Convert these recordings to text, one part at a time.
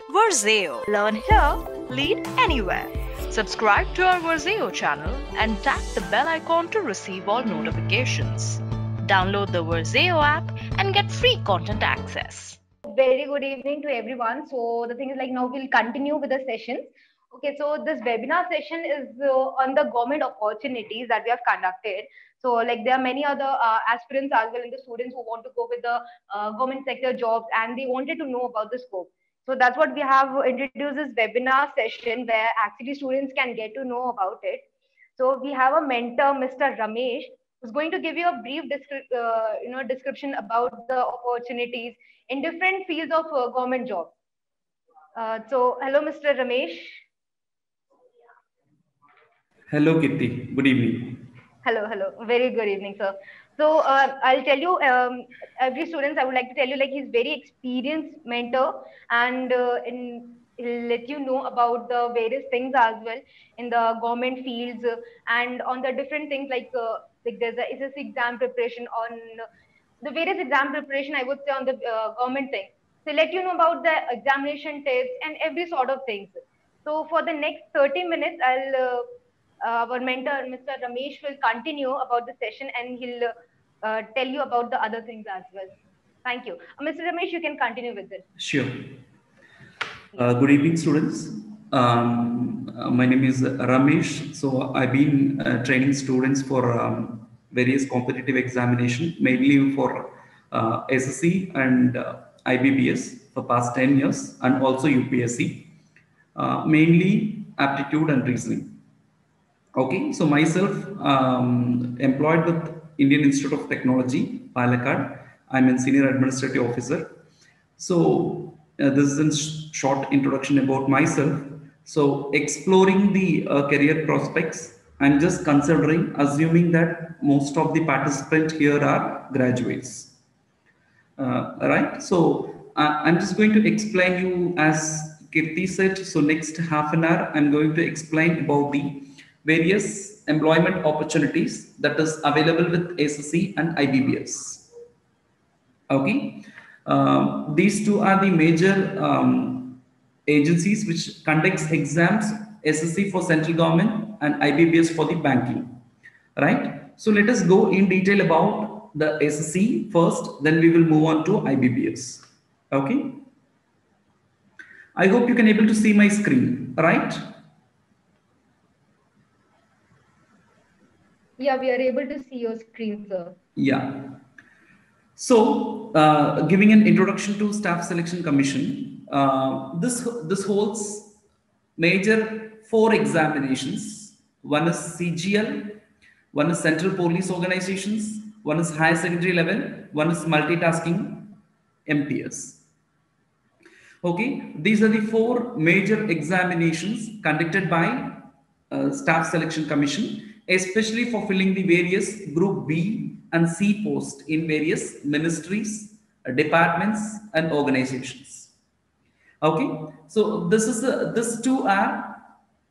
Verzeo. Learn here, lead anywhere. Subscribe to our Verzeo channel and tap the bell icon to receive all notifications. Download the Verzeo app and get free content access. Very good evening to everyone. So the thing is like now we'll continue with the sessions. Okay, so this webinar session is on the government opportunities that we have conducted. So like there are many other aspirants as well in the students who want to go with the government sector jobs and they wanted to know about the scope. So that's what we have introduced this webinar session where actually students can get to know about it. So we have a mentor, Mr. Ramesh, who's going to give you a brief description about the opportunities in different fields of government jobs. So hello, Mr. Ramesh. Hello, Kitty. Good evening. Hello. Very good evening, sir. So I'll tell you, every student, I would like to tell you, like he's very experienced mentor, and he'll let you know about the various things as well in the government fields and on the different things like there's a SSC exam preparation on the various exam preparation. I would say on the government thing. So let you know about the examination tips and every sort of things. So for the next 30 minutes, our mentor, Mr. Ramesh, will continue about the session and he'll tell you about the other things as well. Thank you. Mr. Ramesh, you can continue with it. Sure. Good evening, students. My name is Ramesh. So I've been training students for various competitive examination, mainly for SSC and IBPS for past 10 years, and also UPSC, mainly aptitude and reasoning. Okay, so myself employed with Indian Institute of Technology, Palakkad. I'm a senior administrative officer. So this is a short introduction about myself. So exploring the career prospects, I'm just considering, assuming that most of the participants here are graduates. Right. So I'm just going to explain you as Kirti said. So next half an hour, I'm going to explain about the various employment opportunities that is available with SSC and IBPS. Okay. These two are the major agencies which conducts exams, SSC for central government and IBPS for the banking. Right. So let us go in detail about the SSC first, then we will move on to IBPS. Okay. I hope you can able to see my screen, right? Yeah, we are able to see your screen, sir. Yeah. So, giving an introduction to Staff Selection Commission, this holds major 4 examinations. One is CGL, one is Central Police Organizations, one is higher secondary level, one is multitasking MTS. Okay, these are the 4 major examinations conducted by Staff Selection Commission, especially for filling the various Group B and C posts in various ministries, departments, and organizations. Okay, so this two are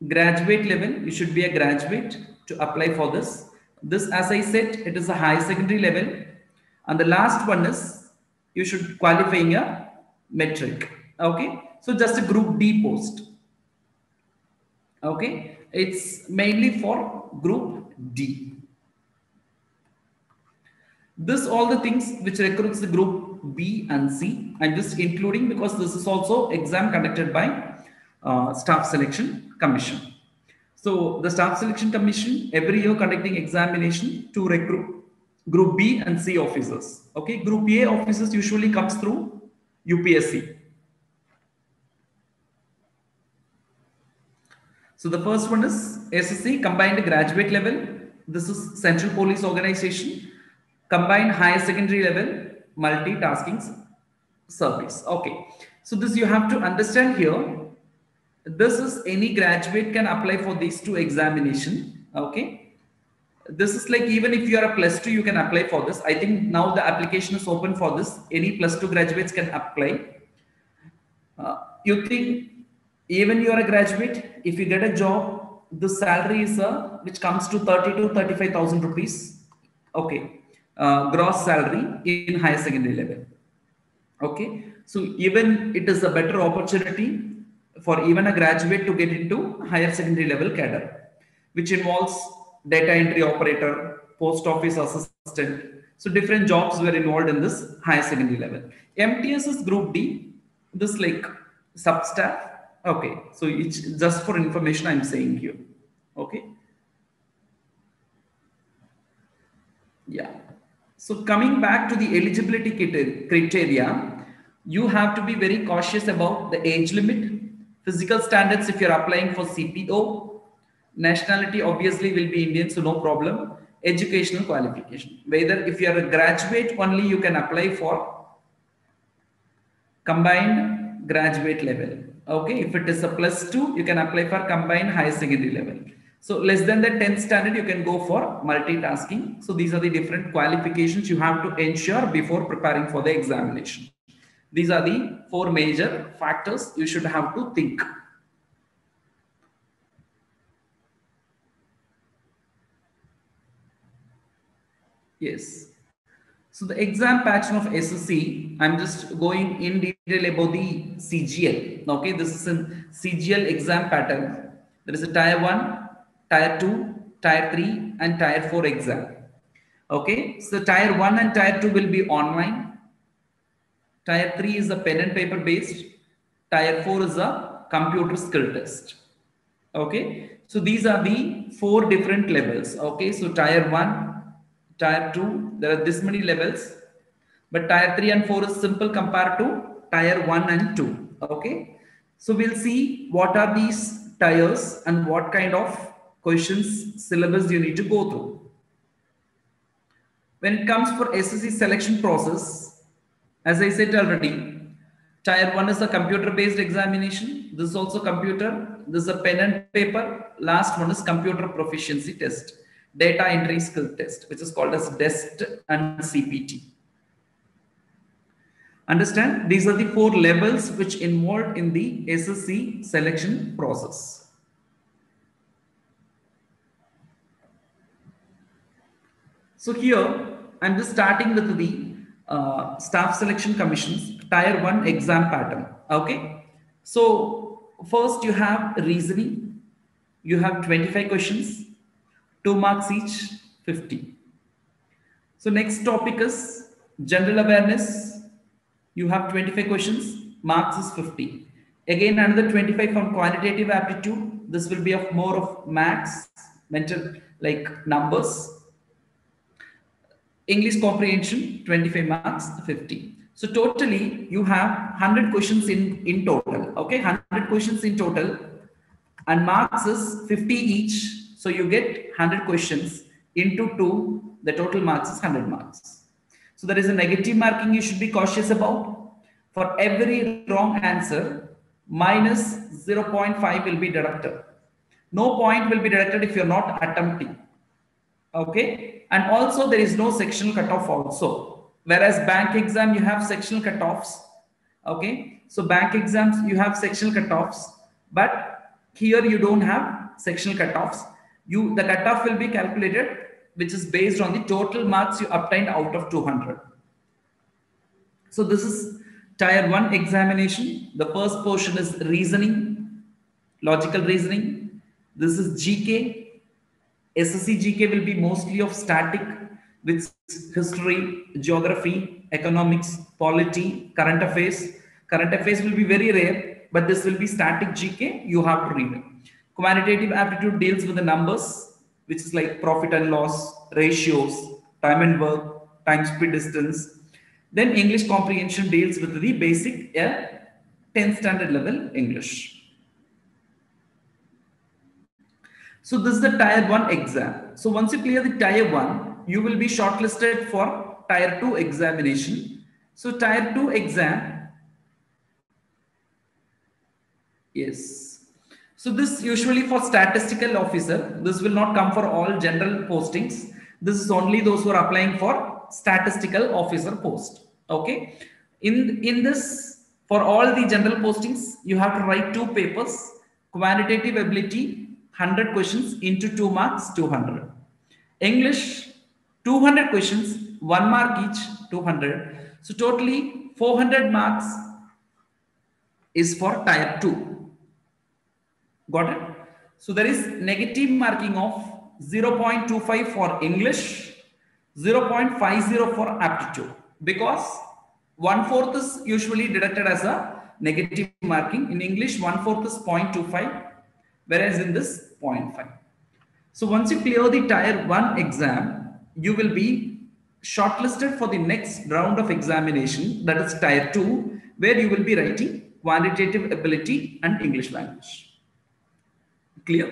graduate level. You should be a graduate to apply for this. This, as I said, it is a high secondary level, and the last one is you should qualifying a metric. Okay, so just a Group D post. Okay, it's mainly for Group D. This all the things which recruits the Group B and C. I'm just including because this is also exam conducted by Staff Selection Commission. So the Staff Selection Commission every year conducting examination to recruit Group B and C officers. Okay, Group A officers usually comes through UPSC. So the first one is SSC combined graduate level. This is Central Police Organization. Combined higher secondary level multitasking service. Okay. So this you have to understand here. This is any graduate can apply for these 2 examination. Okay. This is like even if you are a +2, you can apply for this. I think now the application is open for this. Any +2 graduates can apply. You think even you are a graduate, if you get a job, the salary is which comes to 30 to 35,000 rupees. Okay, gross salary in higher secondary level. Okay, So even it is a better opportunity for even a graduate to get into higher secondary level cadre, which involves data entry operator, post office assistant. So different jobs were involved in this higher secondary level. MTS is group D, this like sub-staff. Okay, so it's just for information I'm saying here. Okay. Yeah. So coming back to the eligibility criteria, you have to be very cautious about the age limit, physical standards if you're applying for CPO, nationality obviously will be Indian, so no problem. Educational qualification, whether if you are a graduate only, you can apply for combined graduate level. Okay, if it is a +2, you can apply for combined higher secondary level. So less than the 10th standard, you can go for multitasking. So these are the different qualifications you have to ensure before preparing for the examination. These are the 4 major factors you should have to think. Yes. So the exam pattern of SSC, I'm just going in detail about the CGL. Okay, this is a CGL exam pattern. There is a Tier 1, Tier 2, Tier 3 and Tier 4 exam. Okay, so Tier 1 and Tier 2 will be online. Tier 3 is a pen and paper based. Tier 4 is a computer skill test. Okay, so these are the 4 different levels. Okay, so Tier 1, Tier 2, there are this many levels, but Tier 3 and 4 is simple compared to Tier 1 and 2. Okay, so we'll see what are these tiers and what kind of questions syllabus you need to go through. When it comes for SSC selection process, as I said already, Tier 1 is a computer based examination. This is also computer. This is a pen and paper. Last one is computer proficiency test, data entry skill test, which is called as DEST and CPT. Understand? These are the 4 levels which involved in the SSC selection process. So here, I'm just starting with the Staff Selection Commission's Tier 1 exam pattern. Okay. So first you have reasoning. You have 25 questions, 2 marks each, 50. So next topic is general awareness. You have 25 questions, marks is 50. Again, another 25 from quantitative aptitude. This will be of more of maths, mental like numbers. English comprehension, 25 marks, 50. So totally you have 100 questions in total. Okay, 100 questions in total and marks is 50 each. So you get 100 questions into 2, the total marks is 100 marks. So there is a negative marking you should be cautious about. For every wrong answer, minus 0.5 will be deducted. No point will be deducted if you're not attempting. Okay, and also there is no sectional cutoff also. Whereas bank exam, you have sectional cutoffs. Okay, so bank exams, you have sectional cutoffs, but here you don't have sectional cutoffs. The cutoff will be calculated, which is based on the total marks you obtained out of 200. So this is Tier 1 examination. The first portion is reasoning, logical reasoning. This is GK. SSC GK will be mostly of static with history, geography, economics, polity, current affairs. Current affairs will be very rare, but this will be static GK. You have to read it. Quantitative aptitude deals with the numbers, which is like profit and loss, ratios, time and work, time, speed, distance. Then English comprehension deals with the basic 10th standard level English. So this is the Tier 1 exam. So once you clear the Tier 1, you will be shortlisted for Tier 2 examination. So Tier 2 exam, yes. So this usually for statistical officer. This will not come for all general postings. This is only those who are applying for statistical officer post. Okay. In this, for all the general postings, you have to write 2 papers, quantitative ability, 100 questions into 2 marks, 200. English, 200 questions, 1 mark each, 200. So totally 400 marks is for tier 2. Got it? So there is negative marking of 0.25 for English, 0.50 for aptitude, because 1/4 is usually deducted as a negative marking. In English, 1/4 is 0.25, whereas in this 0.5. So once you clear the tier 1 exam, you will be shortlisted for the next round of examination, that is tier 2, where you will be writing quantitative ability and English language. Clear?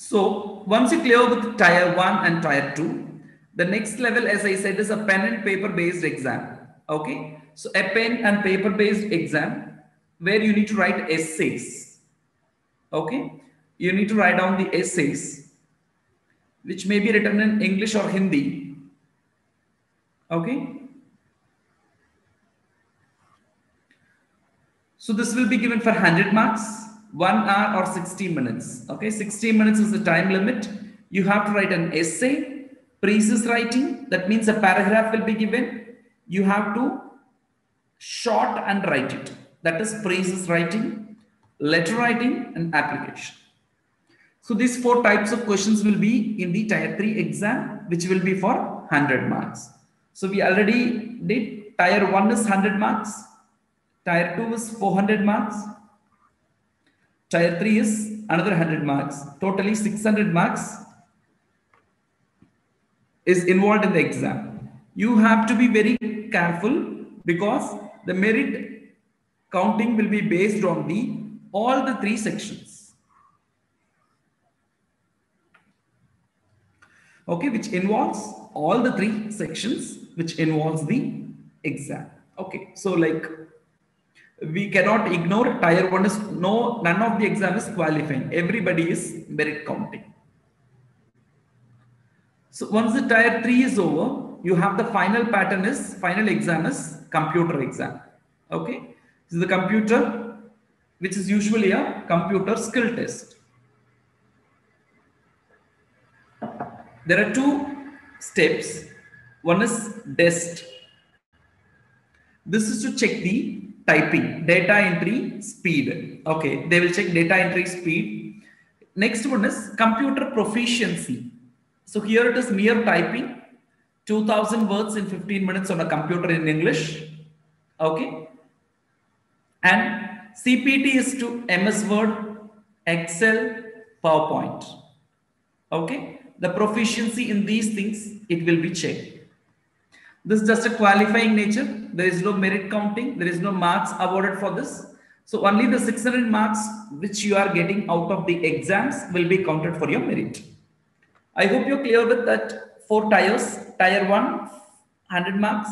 So once you clear with tier 1 and tier 2, the next level, as I said, is a pen and paper based exam. Okay. So a pen and paper based exam where you need to write essays. Okay. You need to write down the essays, which may be written in English or Hindi. Okay. So this will be given for 100 marks, 1 hour or 60 minutes. Okay, 60 minutes is the time limit. You have to write an essay, precise writing. That means a paragraph will be given. You have to short and write it. That is precise writing, letter writing, and application. So these 4 types of questions will be in the tier 3 exam, which will be for 100 marks. So we already did tier 1 is 100 marks. Tier 2 is 400 marks. Tier 3 is another 100 marks. Totally 600 marks is involved in the exam. You have to be very careful because the merit counting will be based on all the 3 sections. Okay, which involves all the 3 sections, which involves the exam. Okay, so like, we cannot ignore tier 1 is none of the exam is qualifying. Everybody is merit counting. So once the tier 3 is over, you have the final exam is computer exam. Okay. So the computer, which is usually a computer skill test. There are 2 steps. One is test. This is to check the typing, data entry speed. Okay, they will check data entry speed. Next one is computer proficiency. So here it is mere typing, 2000 words in 15 minutes on a computer in English. Okay. And CPT is to MS Word, Excel, PowerPoint. Okay. The proficiency in these things, it will be checked. This is just a qualifying nature. There is no merit counting. There is no marks awarded for this. So only the 600 marks which you are getting out of the exams will be counted for your merit. I hope you're clear with that 4 tiers. Tier 1, 100 marks.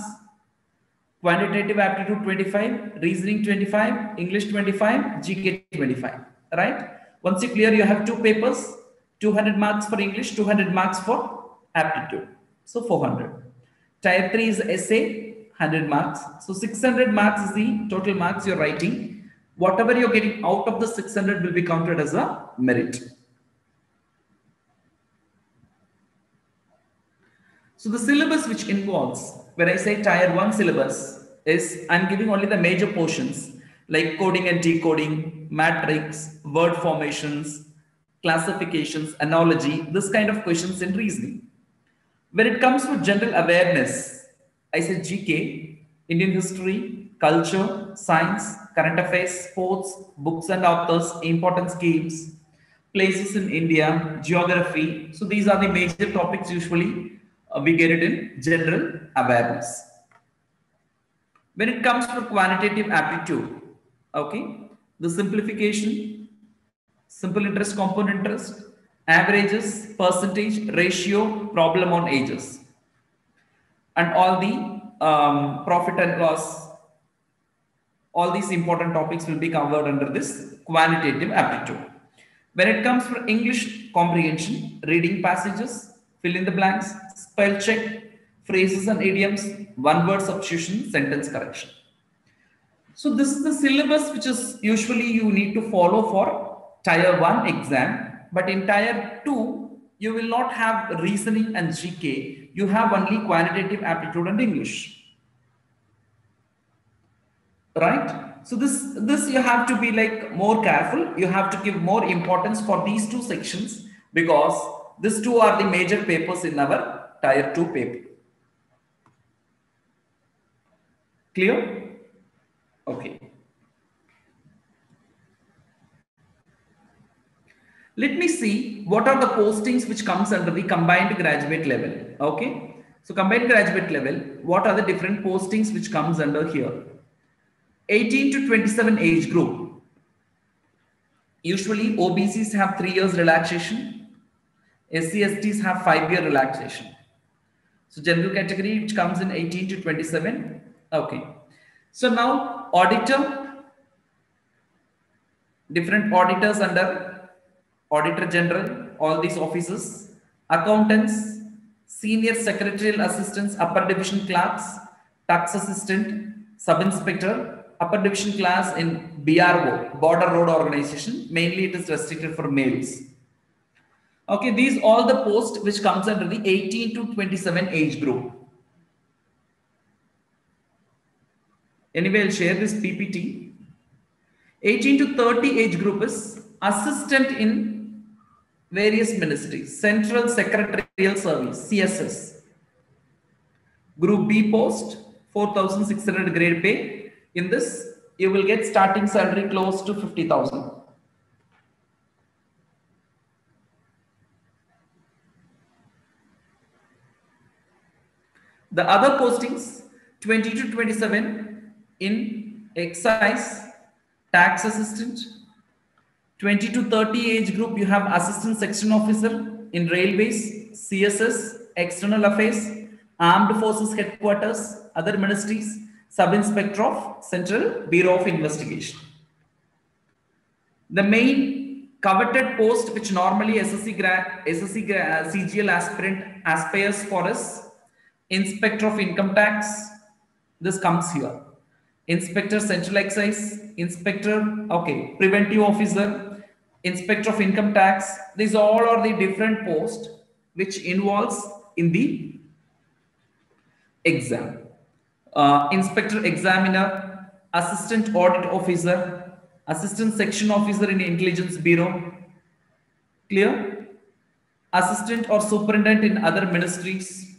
Quantitative aptitude 25, reasoning 25, English 25, GK 25. Right? Once you clear, you have 2 papers, 200 marks for English, 200 marks for aptitude. So 400. Tier 3 is essay, 100 marks. So 600 marks is the total marks you're writing. Whatever you're getting out of the 600 will be counted as a merit. So the syllabus which involves, when I say tier 1 syllabus, is I'm giving only the major portions like coding and decoding, matrix, word formations, classifications, analogy, this kind of questions in reasoning. When it comes to general awareness, I said GK, Indian history, culture, science, current affairs, sports, books and authors, important schemes, places in India, geography. So these are the major topics usually we get it in general awareness. When it comes to quantitative aptitude, okay, the simplification, simple interest, compound interest, averages, percentage, ratio, problem on ages, and all the profit and loss, all these important topics will be covered under this quantitative aptitude. When it comes to English comprehension, reading passages, fill in the blanks, spell check, phrases and idioms, one-word substitution, sentence correction. So this is the syllabus which is usually you need to follow for tier 1 exam. But in tier 2, you will not have reasoning and GK. You have only quantitative aptitude and English. right? So this you have to be like more careful. You have to give more importance for these two sections because these two are the major papers in our tier 2 paper. Clear? Okay. Let me see what are the postings which comes under the combined graduate level. Okay. So combined graduate level, what are the different postings which comes under here? 18 to 27 age group. Usually OBCs have 3 years relaxation. SC/STs have 5-year relaxation. So general category which comes in 18 to 27. Okay. So now auditor, different auditors under Auditor General, all these offices, accountants, senior secretarial assistants, upper division clerks, tax assistant, sub inspector, upper division class in BRO, Border Road Organization. Mainly it is restricted for males. Okay, these all the posts which comes under the 18 to 27 age group. Anyway, I'll share this PPT. 18 to 30 age group is assistant in various ministries, Central Secretarial Service, CSS. Group B post, 4,600 grade pay. In this, you will get starting salary close to 50,000. The other postings, 20 to 27 in excise, tax assistant. 20 to 30 age group, you have assistant section officer in railways, CSS, external affairs, armed forces headquarters, other ministries, sub-inspector of Central Bureau of Investigation. The main coveted post which normally CGL aspirant aspires for is Inspector of Income Tax. This comes here. Inspector Central Excise, Inspector, okay, Preventive Officer, Inspector of Income Tax. These all are the different posts which involves in the exam. Inspector Examiner, Assistant Audit Officer, Assistant Section Officer in Intelligence Bureau. Clear? Assistant or Superintendent in other ministries.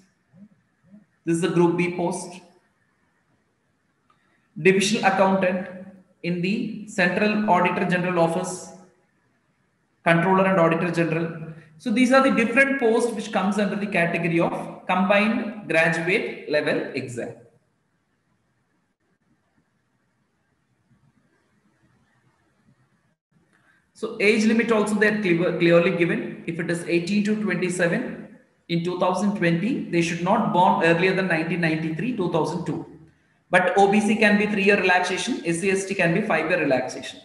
This is a Group B post. Divisional Accountant in the Central Auditor General Office, Controller and Auditor General. So these are the different posts which comes under the category of combined graduate level exam. So age limit also they are clearly given. If it is 18 to 27 in 2020, they should not born earlier than 1993, 2002. But OBC can be 3-year relaxation, SC/ST can be 5-year relaxation.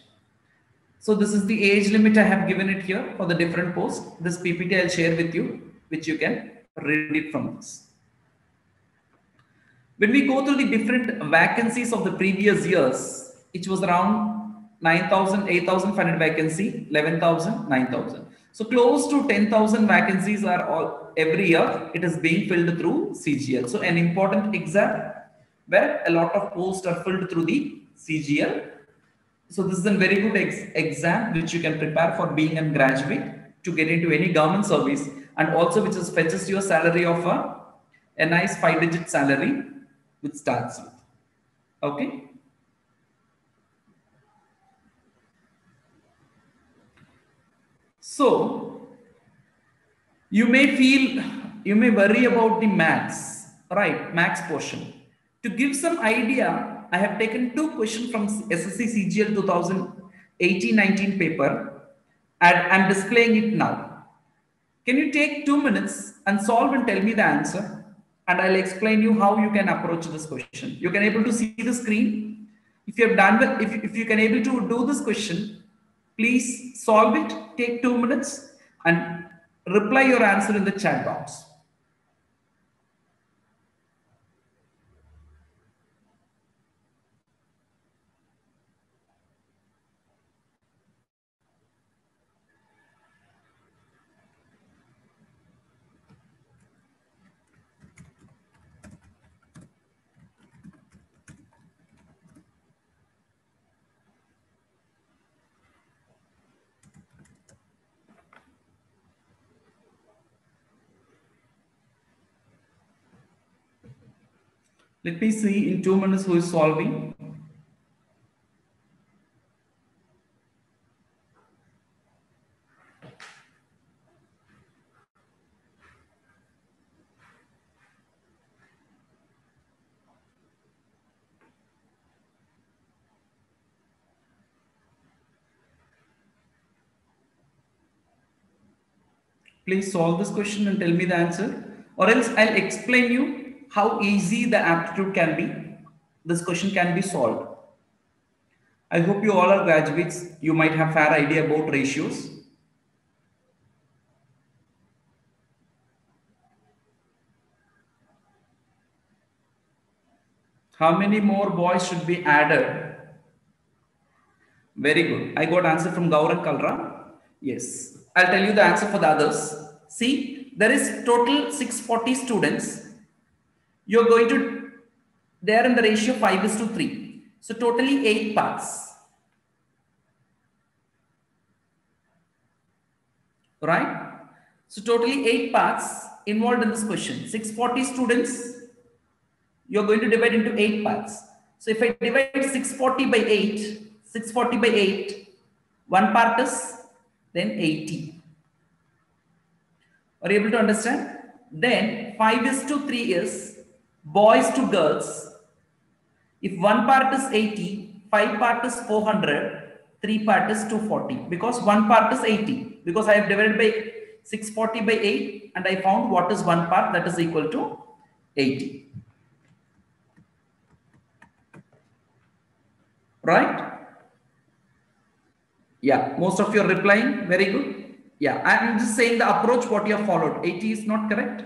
So this is the age limit I have given it here for the different posts. This PPT I'll share with you, which you can read it from this. When we go through the different vacancies of the previous years, it was around 9,000, 8,500 vacancy, 11,000, 9,000. So close to 10,000 vacancies are all every year. It is being filled through CGL. So an important exam where a lot of posts are filled through the CGL. So this is a very good exam which you can prepare for being a graduate to get into any government service, and also which is fetches your salary of a nice 5-digit salary which starts with. Okay. So you may worry about the maths, right? Maths portion. To give some idea, I have taken 2 questions from SSC CGL 2018-19 paper and I'm displaying it now. Can you take 2 minutes and solve and tell me the answer? And I'll explain you how you can approach this question. You can able to see the screen. If you have done that, if you can able to do this question, please solve it, take 2 minutes and reply your answer in the chat box. Let me see in 2 minutes who is solving. Please solve this question and tell me the answer, or else I'll explain you how easy the aptitude can be. This question can be solved. I hope you all are graduates. You might have fair idea about ratios. How many more boys should be added? Very good. I got answer from Gaurav Kalra. Yes. I'll tell you the answer for the others. See, there is total 640 students. You're going to, they are in the ratio 5:3. So totally 8 parts. Right? So totally 8 parts involved in this question. 640 students, you're going to divide into 8 parts. So if I divide 640 by 8, 640 by 8, one part is then 80. Are you able to understand? Then 5:3 is boys to girls. If one part is 80, 5 part is 400, 3 part is 240, because one part is 80. Because I have divided by 640 by 8 and I found what is one part, that is equal to 80. Right? Yeah, most of you are replying. Very good. Yeah, I'm just saying the approach what you have followed. 80 is not correct.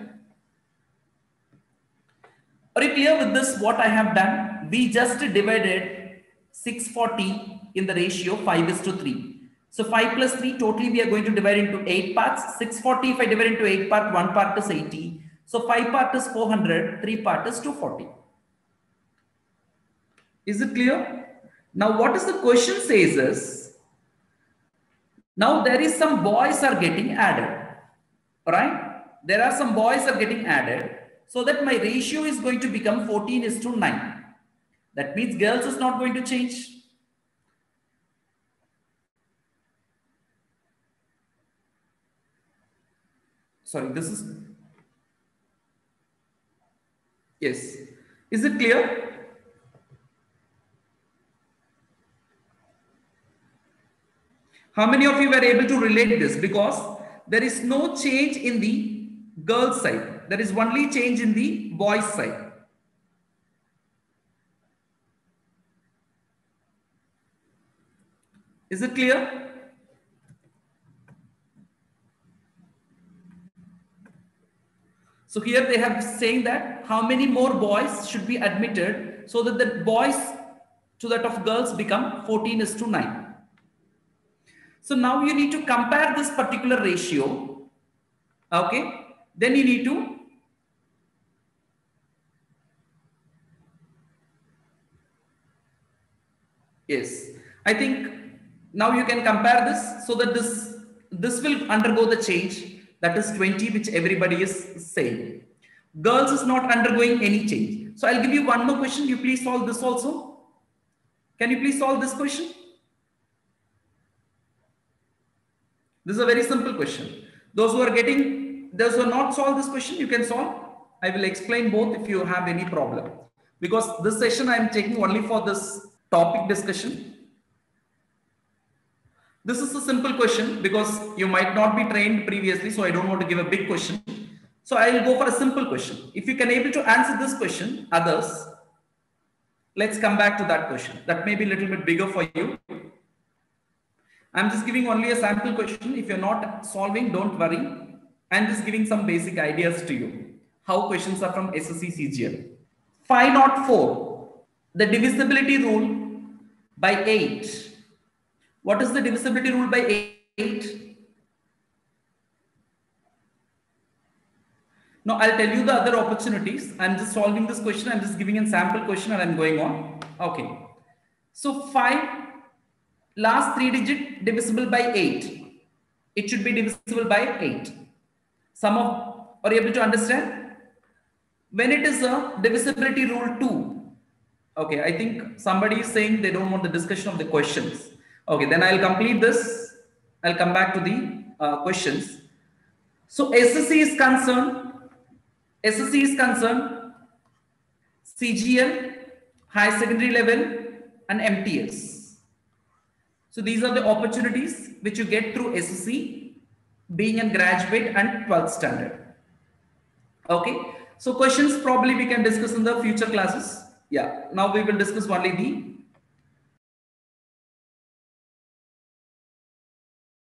Are you clear with this? What I have done? We just divided 640 in the ratio 5:3. So 5 plus 3, totally we are going to divide into 8 parts. 640, if I divide into 8 parts, one part is 80. So 5 part is 400, 3 part is 240. Is it clear? Now what is the question says is, now there is some boys are getting added, right? There are some boys are getting added, so that my ratio is going to become 14:9. That means girls is not going to change. Sorry, this is, yes. Is it clear? How many of you were able to relate this? Because there is no change in the girls side. There is only change in the boys side. Is it clear? So here they have saying that how many more boys should be admitted so that the boys to that of girls become 14:9. So now you need to compare this particular ratio. Okay. Then you need to yes. I think now you can compare this so that this will undergo the change. That is 20, which everybody is saying. Girls is not undergoing any change. So I'll give you one more question. You please solve this also. Can you please solve this question? This is a very simple question. Those who are not solved this question, you can solve. I will explain both if you have any problem. Because this session I am taking only for this topic discussion. This is a simple question because you might not be trained previously, so I don't want to give a big question. So I will go for a simple question. If you can able to answer this question, others, let's come back to that question. That may be a little bit bigger for you. I'm just giving only a sample question. If you're not solving, don't worry. I'm just giving some basic ideas to you. How questions are from SSC CGL. 504, the divisibility rule by 8. What is the divisibility rule by 8? Now I'll tell you the other opportunities. I'm just solving this question. I'm just giving a sample question and I'm going on. Okay. So 5, last 3 digit divisible by 8. It should be divisible by 8. Are you able to understand? when it is a divisibility rule 2. Okay, I think somebody is saying they don't want the discussion of the questions. Okay, then I'll complete this. I'll come back to the questions. So SSC is concerned, CGL, high secondary level, and MTS. So these are the opportunities which you get through SSC, being a graduate and 12th standard. Okay, so questions probably we can discuss in the future classes. Yeah, now we will discuss only the